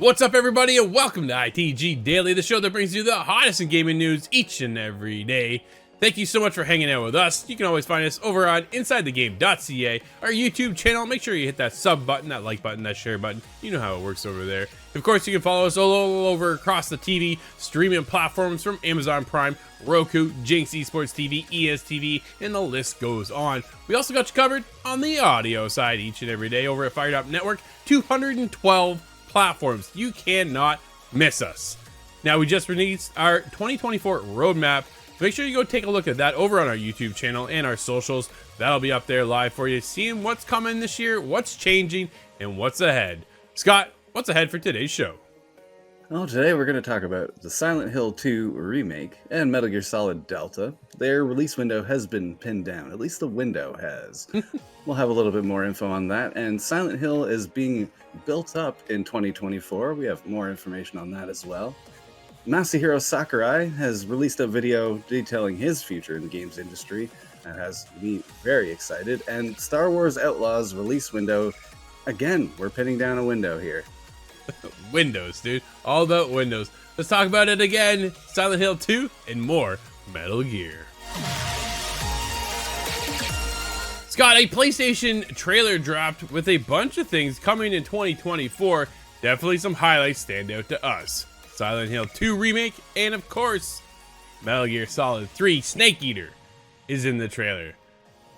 What's up, everybody, and welcome to ITG Daily, the show that brings you the hottest in gaming news each and every day. Thank you so much for hanging out with us. You can always find us over on InsideTheGame.ca, our YouTube channel. Make sure you hit that sub button, that like button, that share button. You know how it works over there. Of course, you can follow us all over across the TV streaming platforms from Amazon Prime, Roku, Jinx Esports TV, ESTV, and the list goes on. We also got you covered on the audio side each and every day over at Fired Up Network, 212 platforms. You cannot miss us. Now, we just released our 2024 roadmap. Make sure you go take a look at that over on our YouTube channel and our socials. That'll be up there live for you, seeing what's coming this year, what's changing, and what's ahead. Scott, what's ahead for today's show? Well, today we're going to talk about the Silent Hill 2 remake and Metal Gear Solid Delta. Their release window has been pinned down. At least the window has. We'll have a little bit more info on that. And Silent Hill is being built up in 2024. We have more information on that as well. Masahiro Sakurai has released a video detailing his future in the games industry. That has me very excited. And Star Wars Outlaws release window. Again, we're pinning down a window here. Windows, dude. All about Windows. Let's talk about it again. Silent Hill 2 and more Metal Gear. Scott, a PlayStation trailer dropped with a bunch of things coming in 2024. Definitely some highlights stand out to us. Silent Hill 2 remake, and of course, Metal Gear Solid 3 Snake Eater is in the trailer.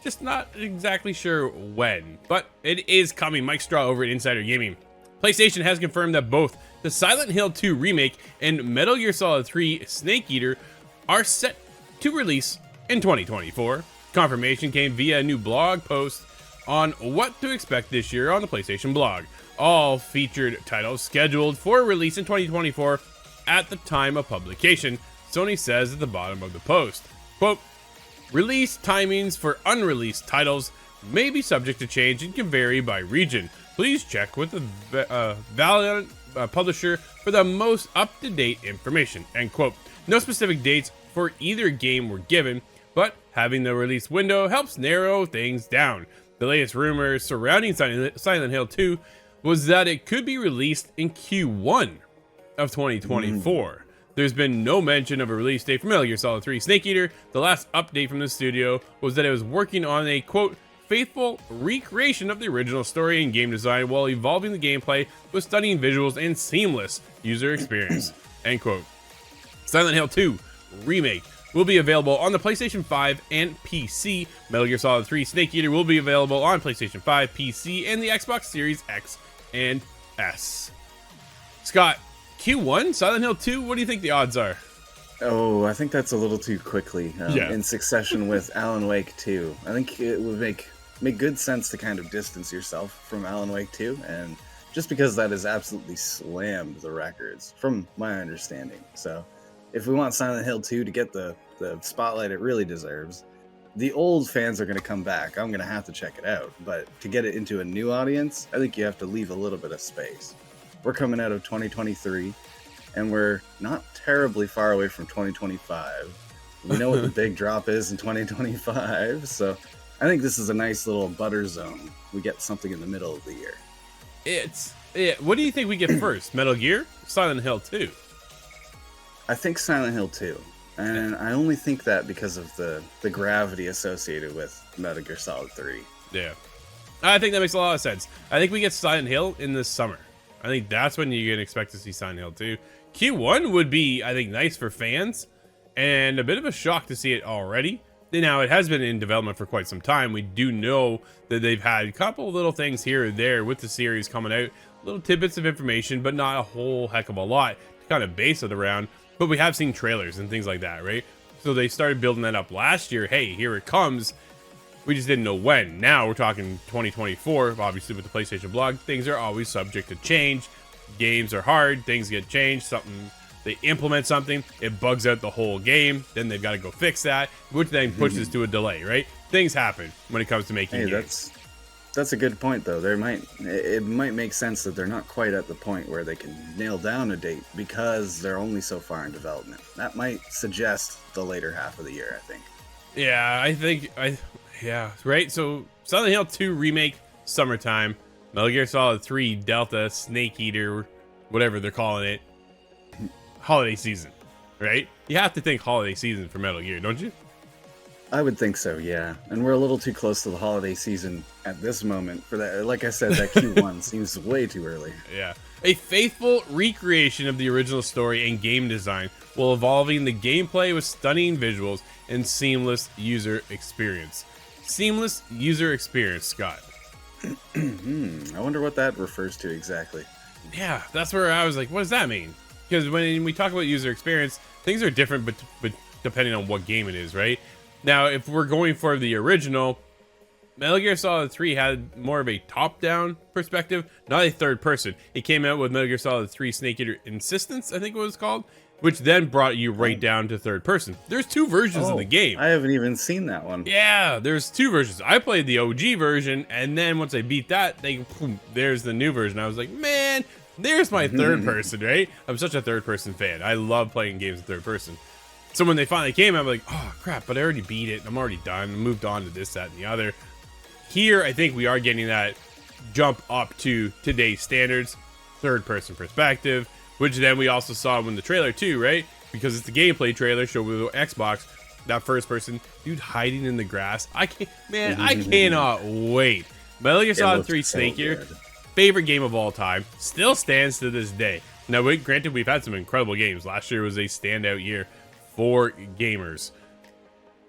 Just not exactly sure when, but it is coming. Mike Straw over at Insider Gaming. PlayStation has confirmed that both the Silent Hill 2 remake and Metal Gear Solid 3 Snake Eater are set to release in 2024. Confirmation came via a new blog post on what to expect this year on the PlayStation blog. All featured titles scheduled for release in 2024 at the time of publication, Sony says at the bottom of the post. Quote, release timings for unreleased titles may be subject to change and can vary by region. Please check with the Valiant publisher for the most up-to-date information, end quote. No specific dates for either game were given, but having the release window helps narrow things down. The latest rumors surrounding Silent Hill 2 was that it could be released in Q1 of 2024. There's been no mention of a release date for Metal Gear Solid 3 Snake Eater. The last update from the studio was that it was working on a, quote, faithful recreation of the original story and game design while evolving the gameplay with stunning visuals and seamless user experience, end quote. Silent Hill 2 Remake will be available on the PlayStation 5 and PC. Metal Gear Solid 3 Snake Eater will be available on PlayStation 5, PC, and the Xbox Series X and S. Scott, Q1 Silent Hill 2, what do you think the odds are? Oh, I think that's a little too quickly in succession with Alan Wake 2. I think it would make good sense to kind of distance yourself from Alan Wake 2, and just because that has absolutely slammed the records, from my understanding. So if we want Silent Hill 2 to get the spotlight it really deserves, the old fans are going to come back. I'm going to have to check it out, but to get it into a new audience, I think you have to leave a little bit of space. We're coming out of 2023, and we're not terribly far away from 2025. We know what the big drop is in 2025, so I think this is a nice little butter zone. We get something in the middle of the year. What do you think we get first, Metal Gear, Silent Hill 2? I think Silent Hill 2. And I only think that because of the gravity associated with Metal Gear Solid 3. Yeah. I think that makes a lot of sense. I think we get Silent Hill in the summer. I think that's when you can expect to see Silent Hill 2. Q1 would be, I think, nice for fans, and a bit of a shock to see it already. Now, it has been in development for quite some time. We do know that they've had a couple little things here or there with the series coming out, little tidbits of information, but not a whole heck of a lot to kind of base it around. But we have seen trailers and things like that, right? So they started building that up last year. Hey, here it comes. We just didn't know when. Now we're talking 2024. Obviously, with the PlayStation blog, things are always subject to change. Games are hard. Things get changed. They implement something. It bugs out the whole game. Then they've got to go fix that, which then pushes to a delay, right? Things happen when it comes to making games. That's a good point, though. It might make sense that they're not quite at the point where they can nail down a date because they're only so far in development. That might suggest the later half of the year, I think. Yeah, yeah, right? So, Silent Hill 2 Remake, summertime. Metal Gear Solid 3 Delta, Snake Eater, whatever they're calling it, holiday season, right? You have to think holiday season for Metal Gear, don't you? I would think so, yeah. And we're a little too close to the holiday season at this moment for that. Like I said, that Q1 seems way too early. Yeah. A faithful recreation of the original story and game design, while evolving the gameplay with stunning visuals and seamless user experience. Seamless user experience, Scott. I wonder what that refers to exactly. Yeah, that's where I was like, what does that mean? Because when we talk about user experience, things are different, but depending on what game it is, right? Now, if we're going for the original, Metal Gear Solid 3 had more of a top-down perspective, not a third person. It came out with Metal Gear Solid 3 Snake Eater Insistence, I think it was called, which then brought you right down to third person. There's two versions of the game. I haven't even seen that one. Yeah, there's two versions. I played the OG version, and then once I beat that, there's the new version. I was like, man, there's my third person, right? I'm such a third person fan. I love playing games in third person. So when they finally came, I'm like, oh crap, but I already beat it. I'm already done. I moved on to this, that, and the other. Here, I think we are getting that jump up to today's standards, third person perspective, which then we also saw in the trailer too, right? Because it's the gameplay trailer show with Xbox, that first person dude hiding in the grass. I cannot wait. Metal Gear Solid 3 Snake Eater, favorite game of all time, still stands to this day. Now, granted, we've had some incredible games. Last year was a standout year for gamers.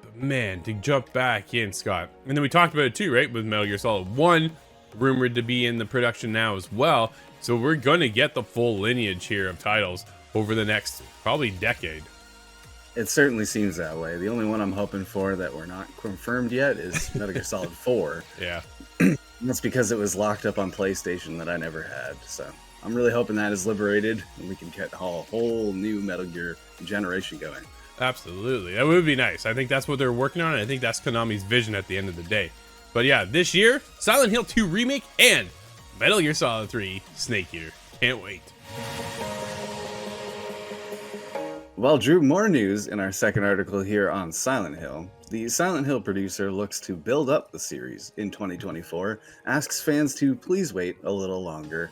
But man, to jump back in, Scott. And then we talked about it too, right? With Metal Gear Solid 1, rumored to be in the production now as well. So we're going to get the full lineage here of titles over the next probably decade. It certainly seems that way. The only one I'm hoping for that we're not confirmed yet is Metal Gear Solid 4. Yeah. That's because it was locked up on PlayStation that I never had. So I'm really hoping that is liberated and we can get a whole new Metal Gear generation going. Absolutely. That would be nice. I think that's what they're working on. And I think that's Konami's vision at the end of the day. But yeah, this year, Silent Hill 2 Remake and Metal Gear Solid 3 Snake Eater. Can't wait. Well, Drew, more news in our second article here on Silent Hill. The Silent Hill producer looks to build up the series in 2024, asks fans to please wait a little longer.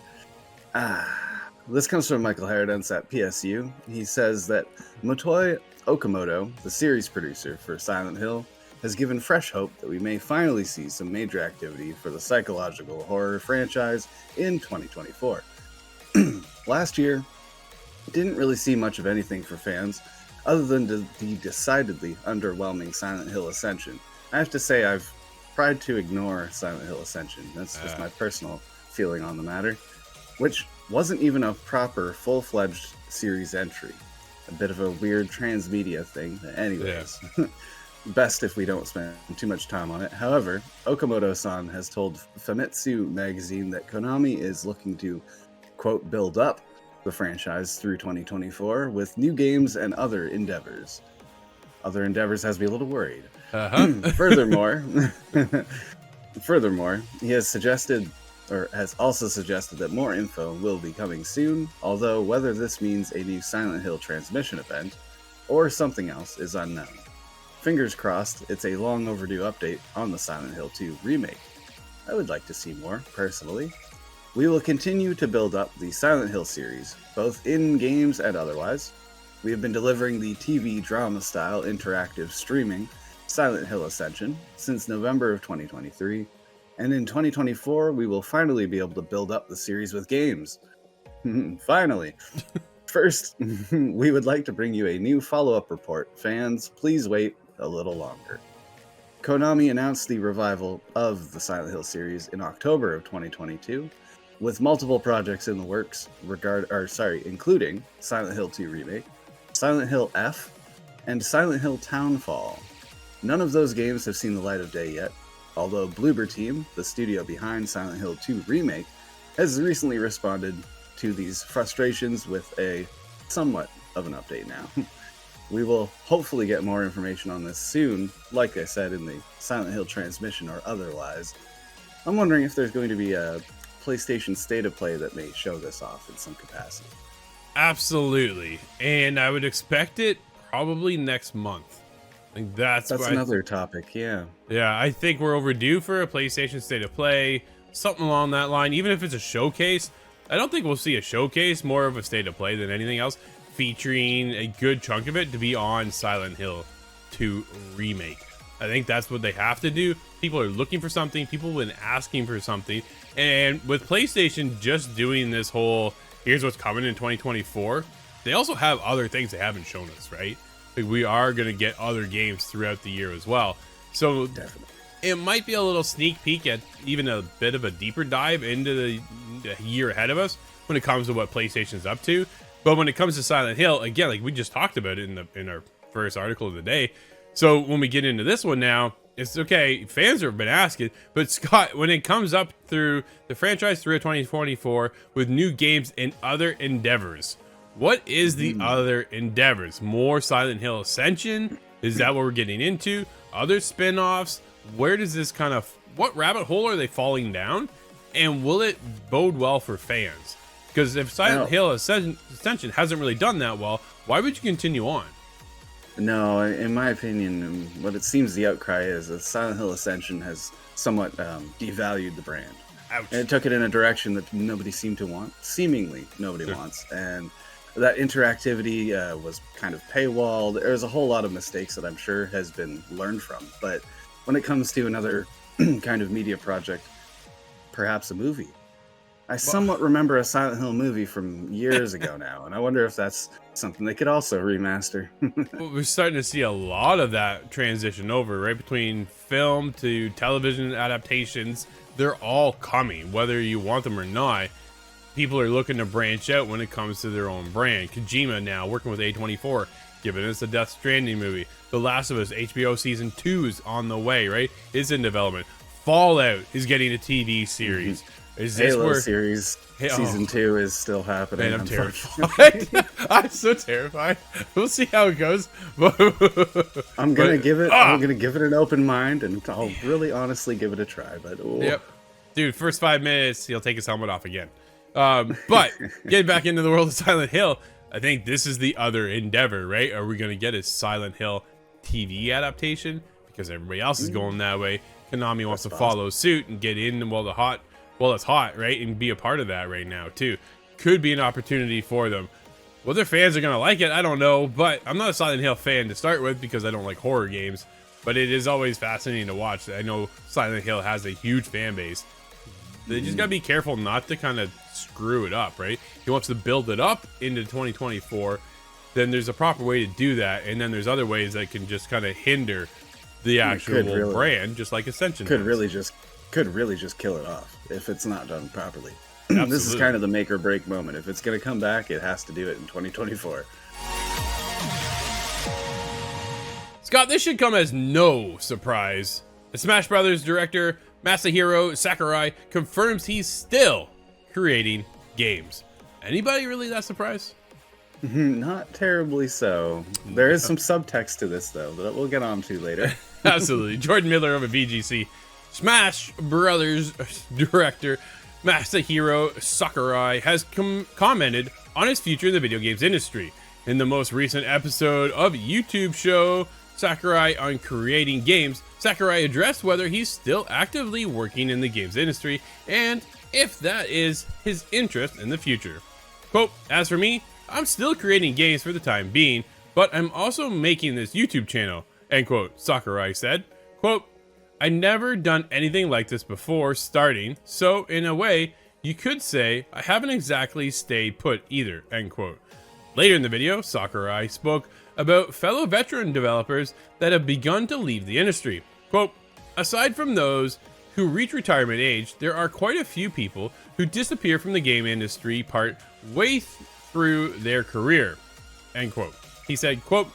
This comes from Michael Haradance at PSU. He says that Motoi Okamoto, the series producer for Silent Hill, has given fresh hope that we may finally see some major activity for the psychological horror franchise in 2024. Last year, didn't really see much of anything for fans, other than the decidedly underwhelming Silent Hill Ascension. I have to say I've tried to ignore Silent Hill Ascension. That's just my personal feeling on the matter, which wasn't even a proper, full-fledged series entry. A bit of a weird transmedia thing. Anyways, best if we don't spend too much time on it. However, Okamoto-san has told Famitsu magazine that Konami is looking to, quote, build up the franchise through 2024 with new games and other endeavors. Other endeavors has me a little worried. Furthermore, he has suggested, or has also suggested, that more info will be coming soon, although whether this means a new Silent Hill transmission event or something else is unknown. Fingers crossed, it's a long overdue update on the Silent Hill 2 remake. I would like to see more, personally. We will continue to build up the Silent Hill series, both in games and otherwise. We have been delivering the TV drama-style interactive streaming Silent Hill Ascension since November of 2023, and in 2024 we will finally be able to build up the series with games. Finally! First, we would like to bring you a new follow-up report. Fans, please wait a little longer. Konami announced the revival of the Silent Hill series in October of 2022, with multiple projects in the works, including Silent Hill 2 Remake, Silent Hill F, and Silent Hill Townfall. None of those games have seen the light of day yet, although Bloober Team, the studio behind Silent Hill 2 Remake, has recently responded to these frustrations with a somewhat of an update now. We will hopefully get more information on this soon, like I said, in the Silent Hill transmission or otherwise. I'm wondering if there's going to be a PlayStation State of Play that may show this off in some capacity. Absolutely. And I would expect it probably next month. Like that's another topic, yeah. Yeah, I think we're overdue for a PlayStation State of Play, something along that line. Even if it's a showcase, I don't think we'll see a showcase, more of a state of play than anything else, featuring a good chunk of it to be on Silent Hill 2 Remake. I think that's what they have to do. People are looking for something. People have been asking for something. And with PlayStation just doing this whole, here's what's coming in 2024, they also have other things they haven't shown us, right? Like, we are going to get other games throughout the year as well. So definitely, it might be a little sneak peek at even a bit of a deeper dive into the year ahead of us when it comes to what PlayStation's up to. But when it comes to Silent Hill, again, like we just talked about it in our first article of the day. So when we get into this one now, it's okay. Fans have been asking, but Scott, when it comes up through the franchise through 2024 with new games and other endeavors, what is the other endeavors? More Silent Hill Ascension? Is that what we're getting into? Other spin-offs? Where does this kind of, what rabbit hole are they falling down? And will it bode well for fans? Because if Silent Hill Ascension hasn't really done that well, why would you continue on? No, in my opinion, what it seems the outcry is that Silent Hill Ascension has somewhat devalued the brand. Ouch. And it took it in a direction that nobody seemed to want. Seemingly, nobody wants. And that interactivity was kind of paywalled. There's a whole lot of mistakes that I'm sure has been learned from. But when it comes to another kind of media project, perhaps a movie, I somewhat remember a Silent Hill movie from years ago now, and I wonder if that's something they could also remaster. Well, we're starting to see a lot of that transition over, right? Between film to television adaptations, they're all coming, whether you want them or not. People are looking to branch out when it comes to their own brand. Kojima now working with A24, giving us a Death Stranding movie. The Last of Us HBO Season 2 is on the way, right? It's in development. Fallout is getting a TV series. Is this Halo where series season 2 is still happening? Man, I'm terrified. I'm so terrified. We'll see how it goes. I'm gonna give it an open mind, and I'll really honestly give it a try. But yep, dude, first 5 minutes he'll take his helmet off again. But getting back into the world of Silent Hill, I think this is the other endeavor, right? Are we gonna get a Silent Hill TV adaptation because everybody else is going that way? Konami wants to follow suit and get in while it's hot, right? And be a part of that right now, too. Could be an opportunity for them. Whether fans are going to like it, I don't know. But I'm not a Silent Hill fan to start with because I don't like horror games. But it is always fascinating to watch. I know Silent Hill has a huge fan base. They just got to be careful not to kind of screw it up, right? He wants to build it up into 2024. Then there's a proper way to do that. And then there's other ways that can just kind of hinder the actual brand, just like Ascension could really just kill it off if it's not done properly. This is kind of the make or break moment. If it's going to come back, it has to do it in 2024. Scott, this should come as no surprise. The Smash Brothers director Masahiro Sakurai confirms he's still creating games. Anybody really that surprised? Not terribly so. There is some subtext to this, though, that we'll get on to later. Absolutely. Jordan Miller of a VGC. Smash Brothers director Masahiro Sakurai has commented on his future in the video games industry. In the most recent episode of YouTube show Sakurai on Creating Games, Sakurai addressed whether he's still actively working in the games industry and if that is his interest in the future. Quote, "As for me, I'm still creating games for the time being, but I'm also making this YouTube channel," end quote, Sakurai said. Quote, "I never done anything like this before starting, so in a way, you could say I haven't exactly stayed put either," end quote. Later in the video, Sakurai spoke about fellow veteran developers that have begun to leave the industry. Quote, "Aside from those who reach retirement age, there are quite a few people who disappear from the game industry part way through their career," end quote. He said, quote,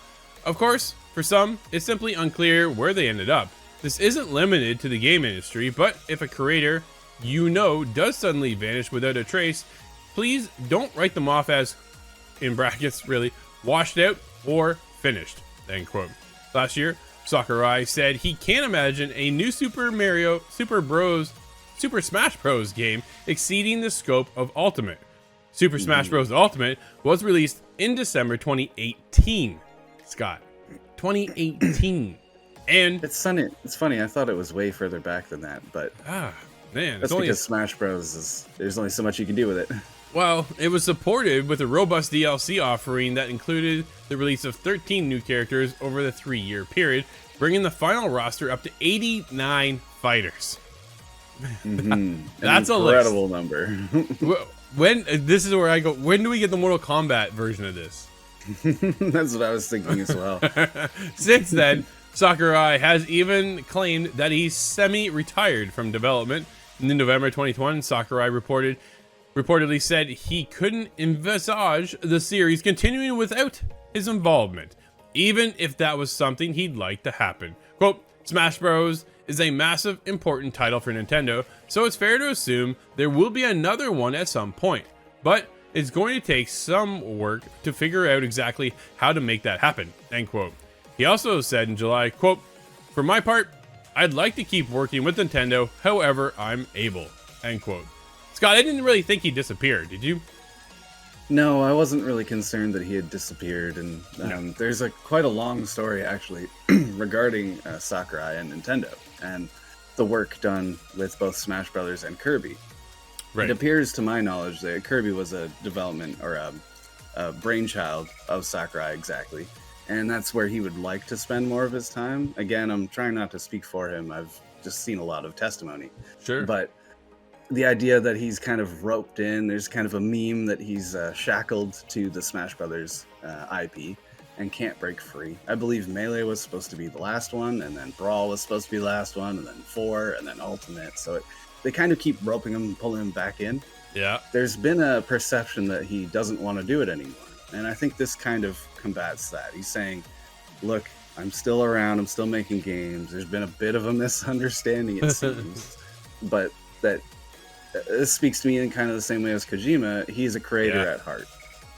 "Of course, for some, it's simply unclear where they ended up. This isn't limited to the game industry, but if a creator does suddenly vanish without a trace, please don't write them off as, in brackets really, washed out or finished," end quote. Last year, Sakurai said he can't imagine a new Super Smash Bros. Game exceeding the scope of Ultimate. Super Smash Bros. Ultimate was released in December 2018. Scott, 2018. And it's funny. I thought it was way further back than that, but man, that's because Smash Bros. There's only so much you can do with it. Well, it was supported with a robust DLC offering that included the release of 13 new characters over the 3-year period, bringing the final roster up to 89 fighters. That's an incredible number. When this is where I go, when do we get the Mortal Kombat version of this? That's what I was thinking as well. Since then, Sakurai has even claimed that he's semi-retired from development. In November 2020, Sakurai reportedly said he couldn't envisage the series continuing without his involvement, even if that was something he'd like to happen. Quote, Smash Bros. Is a massive, important title for Nintendo, so it's fair to assume there will be another one at some point. But it's going to take some work to figure out exactly how to make that happen, end quote. He also said in July, quote, for my part, I'd like to keep working with Nintendo however I'm able, end quote. Scott, I didn't really think he disappeared, did you? No, I wasn't really concerned that he had disappeared, and there's quite a long story actually regarding Sakurai and Nintendo and the work done with both Smash Brothers and Kirby. Right. It appears, to my knowledge, that Kirby was a development or a brainchild of Sakurai exactly, and that's where he would like to spend more of his time. Again, I'm trying not to speak for him. I've just seen a lot of testimony. Sure. But the idea that he's kind of roped in, there's kind of a meme that he's shackled to the Smash Brothers IP and can't break free. I believe Melee was supposed to be the last one, and then Brawl was supposed to be the last one, and then 4, and then Ultimate. So they kind of keep roping him and pulling him back in. Yeah. There's been a perception that he doesn't want to do it anymore. And I think this kind of combats that. He's saying, look, I'm still around, I'm still making games. There's been a bit of a misunderstanding, it seems. But that this speaks to me in kind of the same way as Kojima. He's a creator at heart,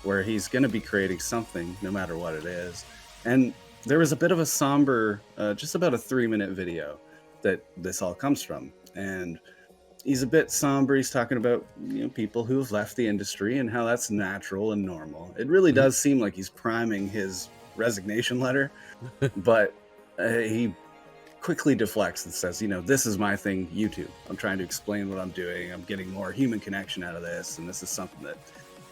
where he's going to be creating something no matter what it is. And there was a bit of a somber, just about a 3-minute video that this all comes from. And he's a bit somber. He's talking about people who have left the industry and how that's natural and normal. It really does seem like he's priming his resignation letter, but he quickly deflects and says, this is my thing, YouTube. I'm trying to explain what I'm doing. I'm getting more human connection out of this, and this is something that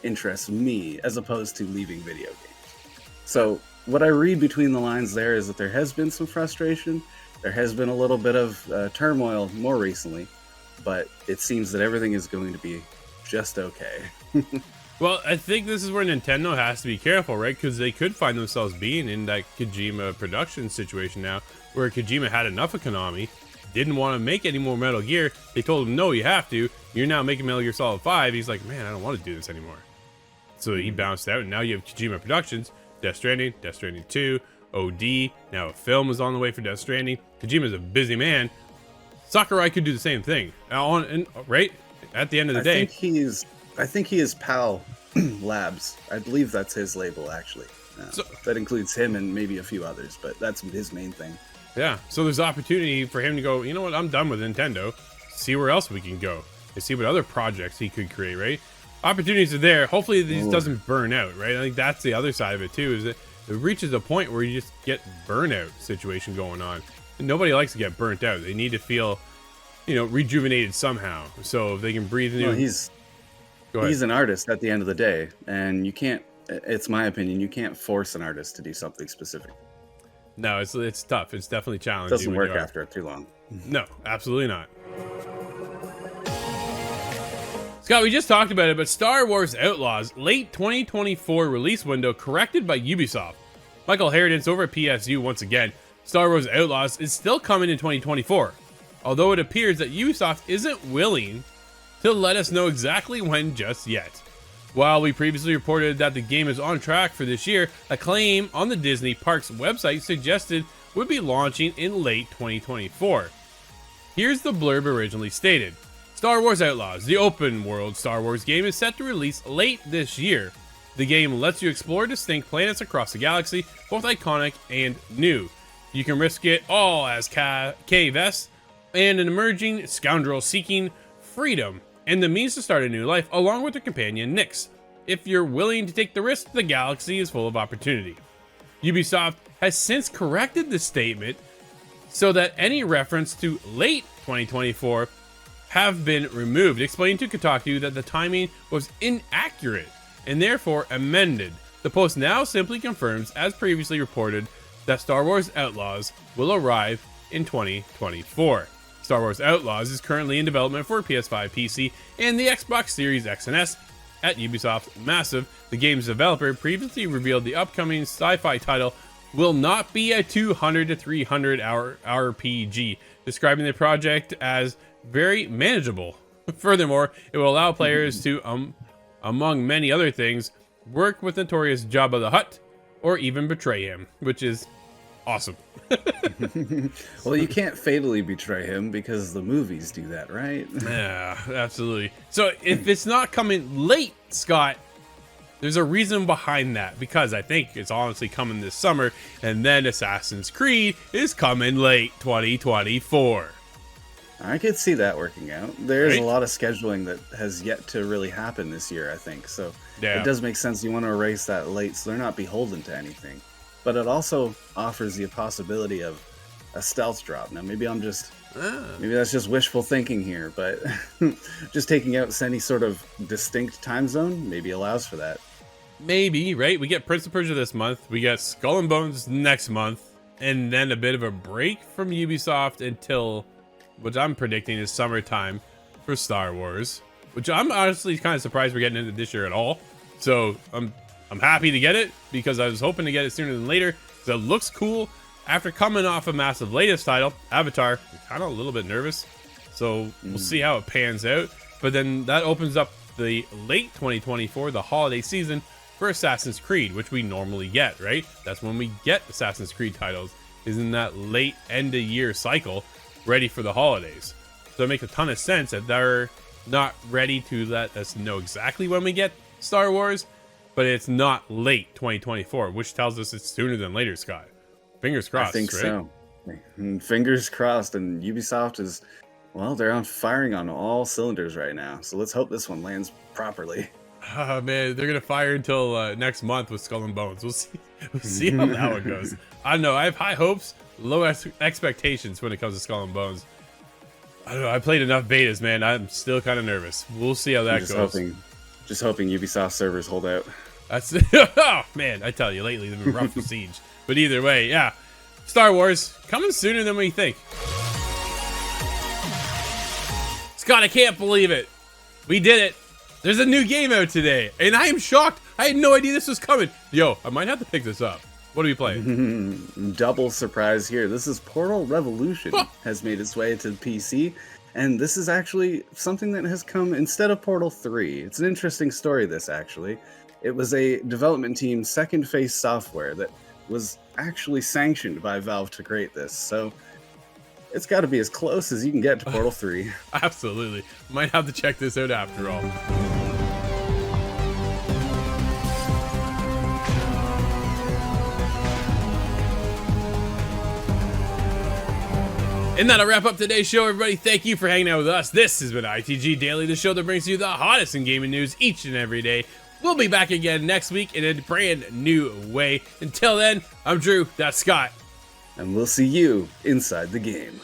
interests me as opposed to leaving video games. So what I read between the lines there is that there has been some frustration. There has been a little bit of turmoil more recently, but it seems that everything is going to be just okay. Well, I think this is where Nintendo has to be careful, right? Because they could find themselves being in that Kojima production situation now, where Kojima had enough of Konami, didn't want to make any more Metal Gear. They told him, no, you have to. You're now making Metal Gear Solid 5. He's like, man, I don't want to do this anymore. So he bounced out, and now you have Kojima Productions, Death Stranding 2, OD, now a film is on the way for Death Stranding. Kojima's a busy man. Sakurai could do the same thing. Right? At the end of the day. I think he is PAL Labs. I believe that's his label, actually. That includes him and maybe a few others, but that's his main thing. Yeah, so there's opportunity for him to go, you know what, I'm done with Nintendo. See where else we can go. And see what other projects he could create, right? Opportunities are there. Hopefully this doesn't burn out, right? I think that's the other side of it too, is that it reaches a point where you just get burnout situation going on. And nobody likes to get burnt out. They need to feel, rejuvenated somehow. So if they can breathe new. Well, he's an artist at the end of the day, and you can't, it's my opinion, you can't force an artist to do something specific. No, it's tough. It's definitely challenging. It doesn't work after too long. No, absolutely not. Scott, we just talked about it, but Star Wars Outlaws, late 2024 release window corrected by Ubisoft. Michael Harridan's over at PSU once again. Star Wars Outlaws is still coming in 2024, although it appears that Ubisoft isn't willing to let us know exactly when just yet. While we previously reported that the game is on track for this year, a claim on the Disney Parks website suggested would be launching in late 2024. Here's the blurb originally stated. Star Wars Outlaws, the open world Star Wars game, is set to release late this year. The game lets you explore distinct planets across the galaxy, both iconic and new. You can risk it all as Kay Vess and an emerging scoundrel seeking freedom and the means to start a new life along with their companion Nyx. If you're willing to take the risk, the galaxy is full of opportunity. Ubisoft has since corrected the statement so that any reference to late 2024 have been removed, explaining to Kotaku that the timing was inaccurate and therefore amended. The post now simply confirms, as previously reported, that Star Wars Outlaws will arrive in 2024. Star Wars Outlaws is currently in development for PS5, PC, and the Xbox Series X and S at Ubisoft's Massive. The game's developer previously revealed the upcoming sci-fi title will not be a 200 to 300 hour RPG, describing the project as very manageable. Furthermore, it will allow players to, among many other things, work with notorious Jabba the Hutt or even betray him, which is awesome. Well, you can't fatally betray him because the movies do that, right? Yeah, absolutely. So if it's not coming late, Scott, there's a reason behind that, because I think it's honestly coming this summer, and then Assassin's Creed is coming late 2024. I could see that working out. There's Right? a lot of scheduling that has yet to really happen this year, I think. So Yeah. it does make sense. You want to erase that late so they're not beholden to anything. But it also offers the possibility of a stealth drop. Now, maybe maybe that's just wishful thinking here, but just taking out any sort of distinct time zone maybe allows for that. Maybe, right? We get Prince of Persia this month, we get Skull and Bones next month, and then a bit of a break from Ubisoft until, which I'm predicting is summertime for Star Wars, which I'm honestly kind of surprised we're getting into this year at all. So I'm happy to get it, because I was hoping to get it sooner than later, because it looks cool. After coming off a massive latest title, Avatar, I'm kind of a little bit nervous. So we'll see how it pans out. But then that opens up the late 2024, the holiday season, for Assassin's Creed, which we normally get, right? That's when we get Assassin's Creed titles, is in that late end of year cycle, ready for the holidays. So it makes a ton of sense that they're not ready to let us know exactly when we get Star Wars, but it's not late 2024, which tells us it's sooner than later, Scott. Fingers crossed. I think right? so. Fingers crossed. And Ubisoft is, well, they're firing on all cylinders right now. So let's hope this one lands properly. Oh, man, they're gonna fire until next month with Skull and Bones. We'll see. We'll see how that one goes. I don't know. I have high hopes, low expectations when it comes to Skull and Bones. I don't know. I played enough betas, man. I'm still kind of nervous. We'll see how that goes. Just hoping Ubisoft servers hold out. That's oh man, I tell you, lately they've been rough with Siege. But either way, yeah, Star Wars coming sooner than we think. Scott, I can't believe it. We did it. There's a new game out today, and I am shocked. I had no idea this was coming. Yo, I might have to pick this up. What are we playing? Double surprise here. This is Portal Revolution. Has made its way to the PC, and this is actually something that has come instead of Portal 3. It's an interesting story, this actually. It was a development team, Second Face Software, that was actually sanctioned by Valve to create this. So it's got to be as close as you can get to Portal 3. Absolutely. Might have to check this out after all. And that'll wrap up today's show, everybody. Thank you for hanging out with us. This has been ITG Daily, the show that brings you the hottest in gaming news each and every day. We'll be back again next week in a brand new way. Until then, I'm Drew, that's Scott. And we'll see you inside the game.